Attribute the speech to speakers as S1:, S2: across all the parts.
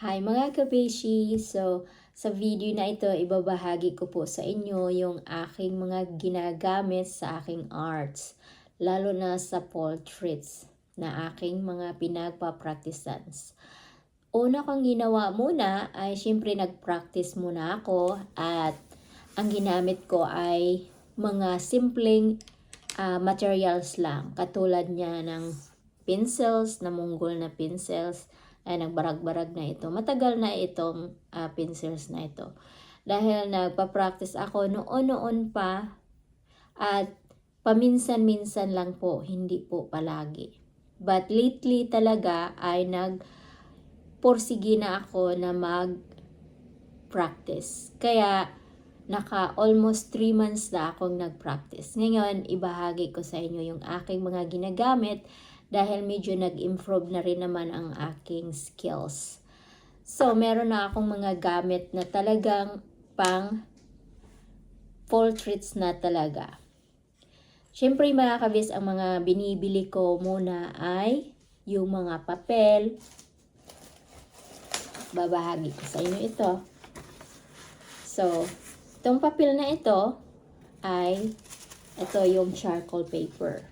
S1: Hi mga kabeshi! So, sa video na ito, ibabahagi ko po sa inyo yung aking mga ginagamit sa aking arts, lalo na sa portraits na aking mga pinagpa-practice. Una kong ginawa muna ay syempre nag-practice muna ako at ang ginamit ko ay mga simpleng materials lang, katulad niya ng pencils, namunggol na pencils. Ay nagbarag-barag na ito. Matagal na itong pencils na ito. Dahil nagpa-practice ako noon pa at paminsan-minsan lang po, hindi po palagi. But lately talaga ay nagporsige na ako na mag-practice. Kaya naka almost 3 months na akong nag-practice. Ngayon, ibahagi ko sa inyo yung aking mga ginagamit dahil medyo nag-improve na rin naman ang aking skills. So, meron na akong mga gamit na talagang pang portraits na talaga. Siyempre mga kabis, ang mga binibili ko muna ay yung mga papel. Babahagi ko sa inyo ito. So, itong papel na ito ay ito yung charcoal paper.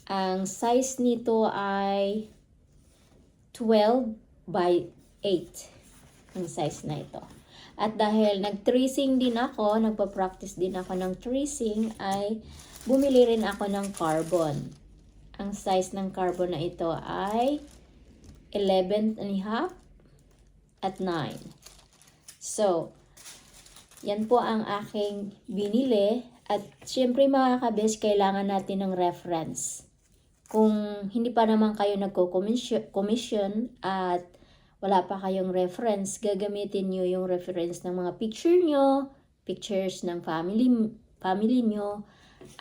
S1: Ang size nito ay 12 by 8 ang size na ito. At dahil nag-tracing din ako, nagpa-practice din ako ng tracing, ay bumili rin ako ng carbon. Ang size ng carbon na ito ay 11 and a half at 9. So, yan po ang aking binili. At syempre mga kabes, kailangan natin ng reference. Kung hindi pa naman kayo nagko-commission at wala pa kayong reference, gagamitin nyo yung reference ng mga pictures ng family nyo,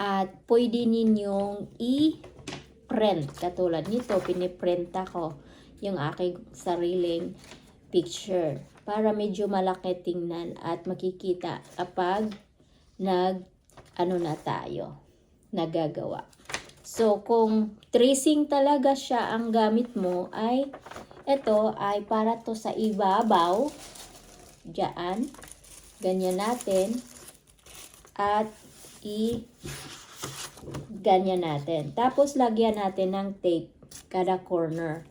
S1: at pwede ninyong i-print. Katulad nito, piniprint ako yung aking sariling picture para medyo malaki tingnan at makikita kapag nagagawa. So, kung tracing talaga siya ang gamit mo, ay ito ay para to sa ibabaw. Diyan. Ganyan natin. At ganyan natin. Tapos, lagyan natin ng tape kada corner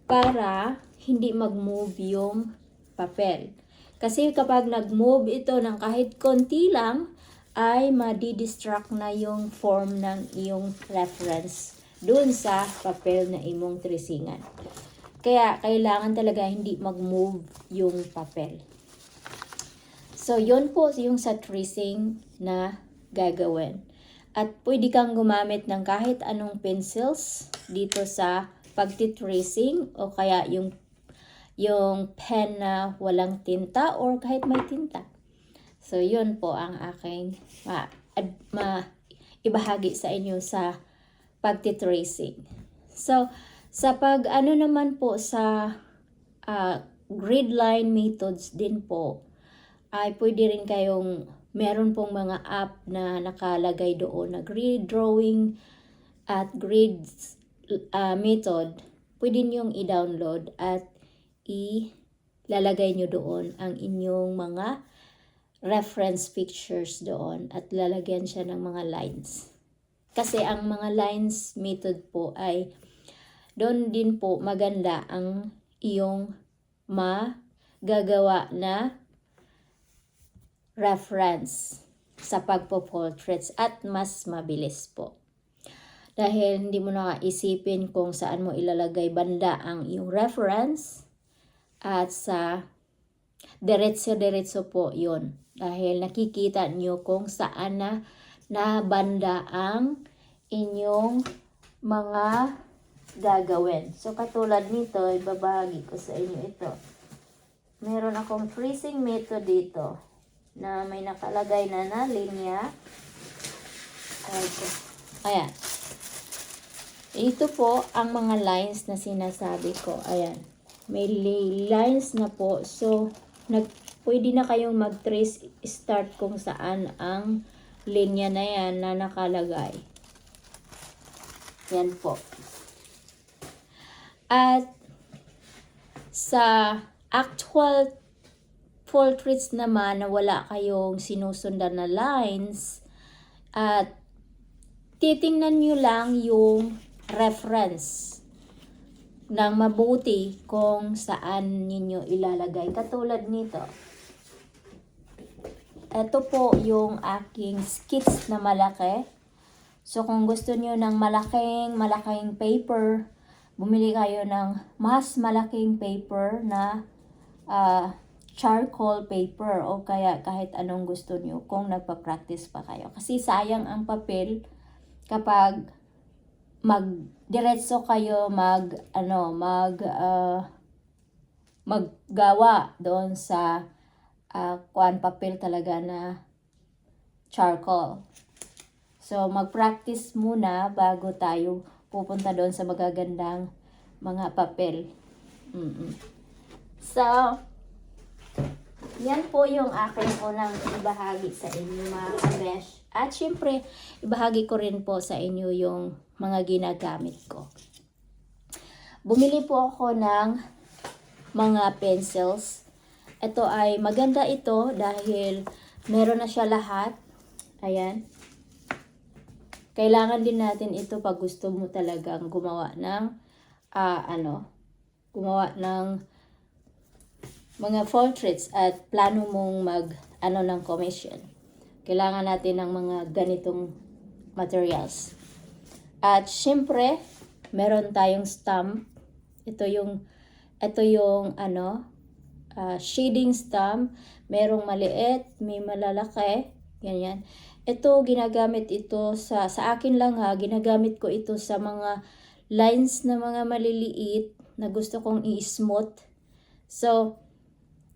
S1: para hindi mag-move yung papel. Kasi kapag nag-move ito ng kahit konti lang, ay madi-distract na yung form ng iyong reference dun sa papel na imong tracingan. Kaya kailangan talaga hindi mag-move yung papel. So, yun po yung sa tracing na gagawin. At pwede kang gumamit ng kahit anong pencils dito sa pagtitracing o kaya yung pen na walang tinta or kahit may tinta. So, yun po ang aking ibahagi sa inyo sa pagtitracing. So, sa naman po sa grid line methods din po, ay pwede rin kayong, meron pong mga app na nakalagay doon na grid drawing at grid method. Pwede niyong i-download at ilalagay nyo doon ang inyong mga reference pictures doon at lalagyan siya ng mga lines. Kasi ang mga lines method po ay doon din po maganda ang iyong magagawa na reference sa pagpo-portraits at mas mabilis po. Dahil hindi mo nakaisipin kung saan mo ilalagay banda ang iyong reference at sa diretso-diretso po yun. Dahil nakikita nyo kung saan na banda ang inyong mga gagawin. So, katulad nito, ibabahagi ko sa inyo ito. Meron akong tracing method dito na may nakalagay na linya. Ayan. Ito po ang mga lines na sinasabi ko. Ayan. May lines na po. So, pwede na kayong mag-trace start kung saan ang linya na yan na nakalagay. Yan po. At sa actual portraits naman na wala kayong sinusundan na lines, at titingnan nyo lang yung reference ng mabuti kung saan ninyo ilalagay. Katulad nito. Ito po yung aking skits na malaki. So kung gusto nyo ng malaking paper, bumili kayo ng mas malaking paper na charcoal paper o kaya kahit anong gusto nyo kung nagpa-practice pa kayo. Kasi sayang ang papel kapag magdiretso kayo maggawa doon sa papel talaga na charcoal. So mag-practice muna bago tayo pupunta doon sa magagandang mga papel. So yan po yung aking unang ibahagi sa inyo, mga kabesh. At syempre, ibahagi ko rin po sa inyo yung mga ginagamit ko. Bumili po ako ng mga pencils. Ito ay maganda ito dahil meron na siya lahat. Ayan. Kailangan din natin ito pag gusto mo talagang gumawa ng mga portraits at plano mong ng commission. Kailangan natin ng mga ganitong materials. At syempre, meron tayong stamp. Ito yung shading stamp. Merong maliit, may malalaki, ganyan. Ito, ginagamit ito sa akin lang ginagamit ko ito sa mga lines na mga maliliit na gusto kong i-smooth. So,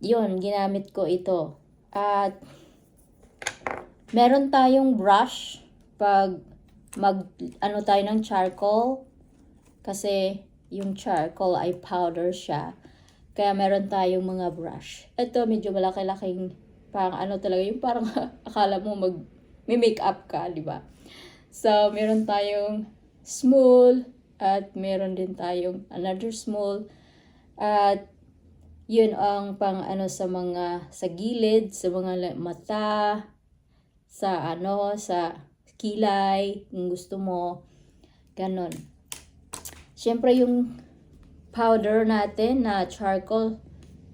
S1: yun, ginamit ko ito. At meron tayong brush pag tayo ng charcoal, kasi yung charcoal ay powder siya. Kaya meron tayong mga brush. Ito medyo malaki-laking talaga yung parang akala mo may makeup ka, di ba? So meron tayong small at meron din tayong another small, at yun ang sa gilid, sa mga mata, sa kilay, kung gusto mo, ganon. Siyempre yung powder natin na charcoal,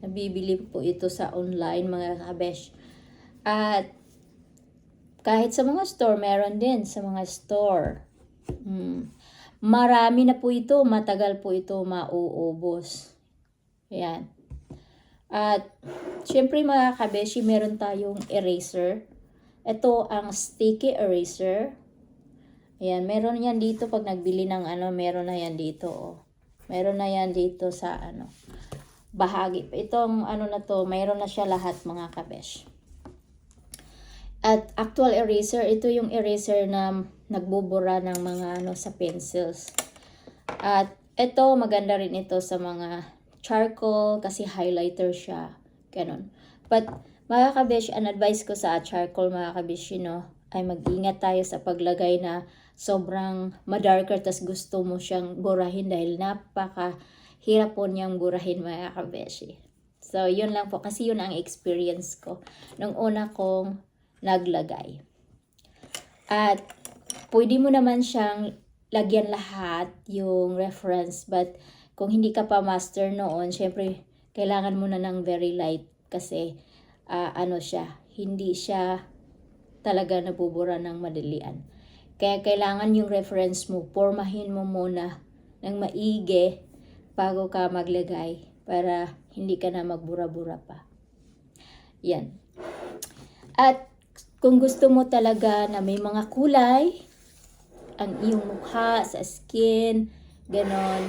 S1: nabibili po ito sa online, mga kabesh. At kahit sa mga store, meron din sa mga store. Marami na po ito, matagal po ito mauubos. Ayan. At syempre mga kabeshi, meron tayong eraser. Ito ang sticky eraser. Ayan, meron yan dito pag nagbili ng meron na yan dito. Oh. Meron na yan dito sa bahagi. Itong na to, meron na siya lahat, mga kabesh. At actual eraser, ito yung eraser na nagbubura ng mga sa pencils. At ito, maganda rin ito sa mga charcoal kasi highlighter siya. Ganon. But mga kabesh, an advice ko sa charcoal, mga kabesh, ay mag-ingat tayo sa paglagay na sobrang madarker tas gusto mo siyang burahin dahil napakahirap po niyang burahin, mga kabesh. So yun lang po, kasi yun ang experience ko nung una kong naglagay. At pwede mo naman siyang lagyan lahat yung reference, but kung hindi ka pa master noon, syempre kailangan mo na ng very light kasi hindi siya talaga nabubura ng madalian. Kaya kailangan yung reference mo, pormahin mo muna ng maigi bago ka maglagay para hindi ka na magbura-bura pa. Yan. At kung gusto mo talaga na may mga kulay, ang iyong mukha, sa skin, ganon.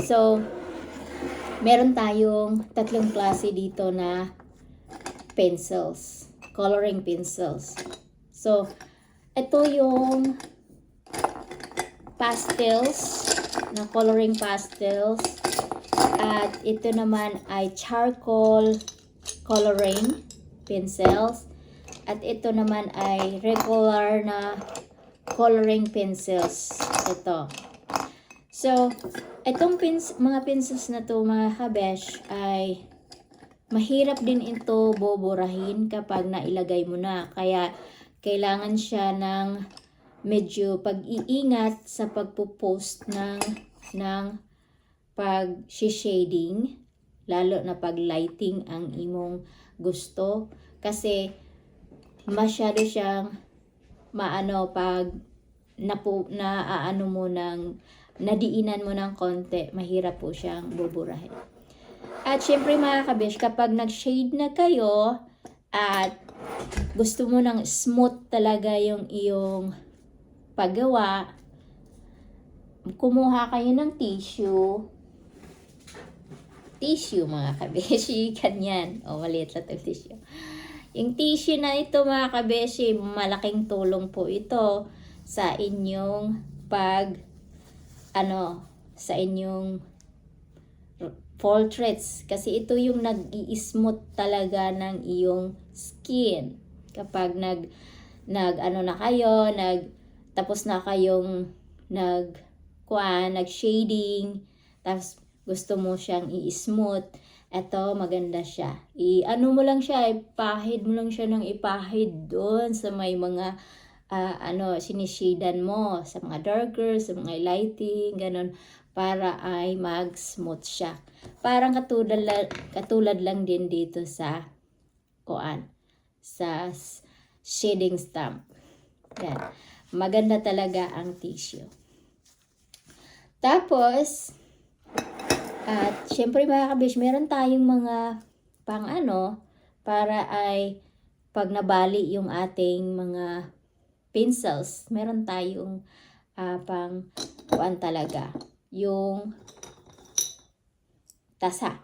S1: So, meron tayong 3 klase dito na pencils, coloring pencils. So, ito yung pastels, na coloring pastels. At ito naman ay charcoal coloring pencils. At ito naman ay regular na coloring pencils. Ito. So, itong mga pencils na to, mga kabesh, ay mahirap din ito boburahin kapag nailagay mo na. Kaya kailangan siya ng medyo pag-iingat sa pagpo-post ng pag-shading, lalo na pag lighting ang imong gusto. Kasi masyado siyang maano pag naaano mo nadiinan mo ng konti, mahirap po siyang buburahin. At syempre mga kabesh, kapag nag-shade na kayo at gusto mo ng smooth talaga yung iyong paggawa, kumuha kayo ng tissue mga kabeshi, ganyan. O, maliit lang itong tissue. Yung tissue na ito mga kabeshi, malaking tulong po ito sa inyong sa inyong portraits. Kasi ito yung nag-i-smooth talaga ng iyong skin. Kapag tapos na kayong nag-shading, tapos gusto mo siyang i-smooth, eto maganda siya. Ano mo lang siya, ipahid mo lang siya ng ipahid doon sa may mga sinishadan mo, sa mga darker, sa mga lighting, ganun, para ay mag-smooth siya. Parang katulad lang din dito sa shading stamp. Yan. Maganda talaga ang tissue. Tapos, at syempre mga kabish, meron tayong mga para ay pag nabali yung ating mga pencils, meron tayong talaga, yung tasa.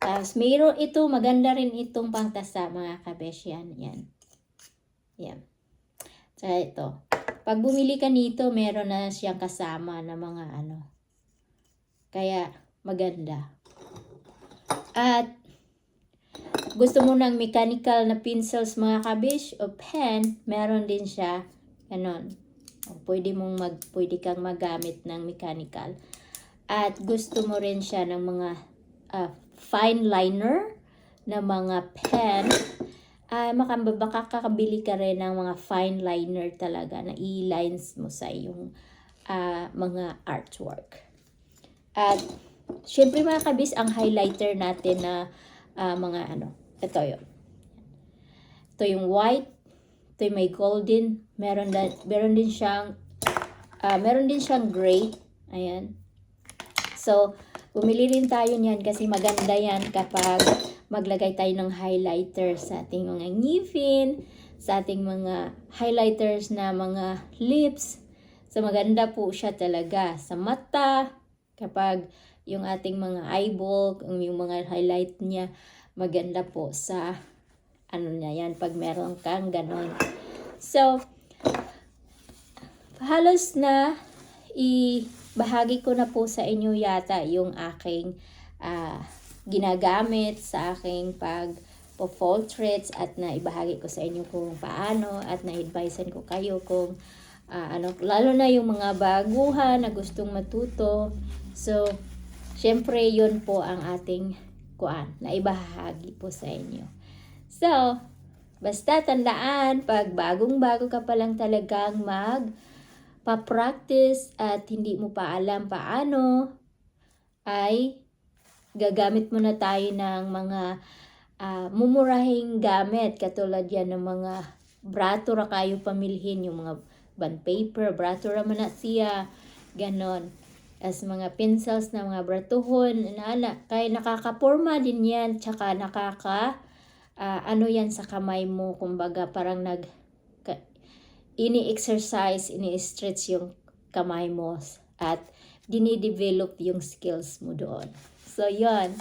S1: Tapos mayroon ito, maganda rin itong pangtasa mga kabesh, yan. So ito, pag bumili ka nito, meron na siyang kasama na mga kaya maganda. At gusto mo ng mechanical na pencils mga kabish o pen, meron din siya ganon. Pwede kang magamit ng mechanical. At gusto mo rin siya ng mga fine liner na mga pen, makakabili ka rin ng mga fine liner talaga na i-lines mo sa iyong mga artwork. At syempre mga kabis, ang highlighter natin na ito yun. Ito yung white, ito yung may golden, meron din siyang gray. Ayan. So, bumili rin tayo niyan kasi maganda yan kapag maglagay tayo ng highlighter sa ating mga ngipin, sa ating mga highlighters na mga lips. So, maganda po siya talaga sa mata, kapag yung ating mga eyeball, yung mga highlight niya, maganda po sa yan, pag meron kang ganon. So, halos na ibahagi ko na po sa inyo yata yung aking ginagamit sa aking pag-portraits at naibahagi ko sa inyo kung paano at na-advisean ko kayo kung lalo na yung mga baguhan na gustong matuto. So, syempre yun po ang ating na ibahagi po sa inyo. So, basta tandaan, pag bagong-bago ka pa lang talagang pa-practice at hindi mo pa alam paano, ay gagamit muna tayo ng mga mumurahing gamit. Katulad yan ng mga bratura kayo pamilhin, yung mga bond paper, bratura man na siya, ganon. As mga pencils na mga bratuhon, kaya nakakaporma din yan, tsaka yan sa kamay mo, kumbaga parang ini-exercise, ini-stretch yung kamay mo at dinidevelop yung skills mo doon. So, yun.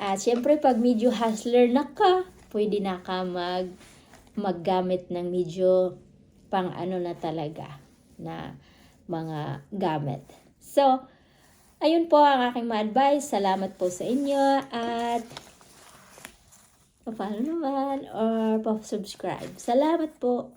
S1: At syempre, pag medyo hustler na ka, pwede na ka maggamit ng medyo na talaga na mga gamit. So, ayun po ang aking ma-advise. Salamat po sa inyo at pa-follow naman or pa-subscribe. Salamat po.